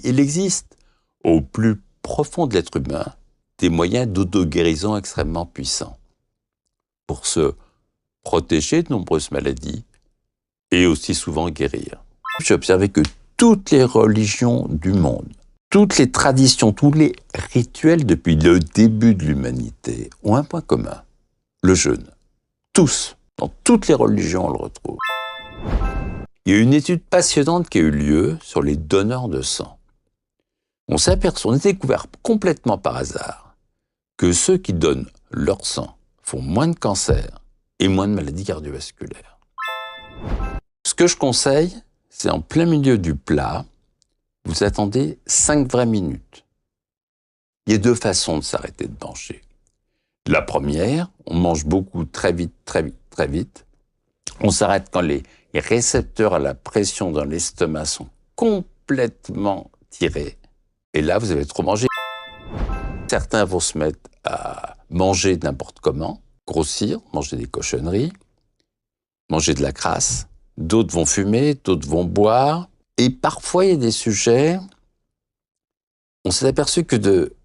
Il existe, au plus profond de l'être humain, des moyens d'auto-guérison extrêmement puissants pour se protéger de nombreuses maladies et aussi souvent guérir. J'ai observé que toutes les religions du monde, toutes les traditions, tous les rituels depuis le début de l'humanité ont un point commun, le jeûne. Tous, dans toutes les religions, on le retrouve. Il y a une étude passionnante qui a eu lieu sur les donneurs de sang. On a découvert complètement par hasard que ceux qui donnent leur sang font moins de cancer et moins de maladies cardiovasculaires. Ce que je conseille, c'est en plein milieu du plat, vous attendez 5 vraies minutes. Il y a 2 façons de s'arrêter de manger. La première, on mange beaucoup très vite, très vite, très vite. On s'arrête quand les récepteurs à la pression dans l'estomac sont complètement tirés. Et là, vous avez trop mangé. Certains vont se mettre à manger n'importe comment, grossir, manger des cochonneries, manger de la crasse. D'autres vont fumer, d'autres vont boire. Et parfois, il y a des sujets, on s'est aperçu que de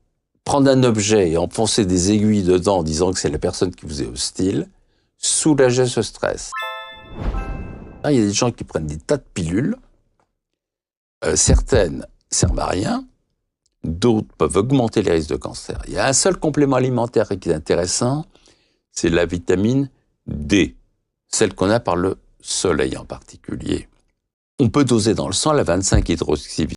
prendre un objet et enfoncer des aiguilles dedans en disant que c'est la personne qui vous est hostile, soulageait ce stress. Il y a des gens qui prennent des tas de pilules. Certaines servent à rien. D'autres peuvent augmenter les risques de cancer. Il y a un seul complément alimentaire qui est intéressant, c'est la vitamine D, celle qu'on a par le soleil en particulier. On peut doser dans le sang la 25-hydroxyvitamine.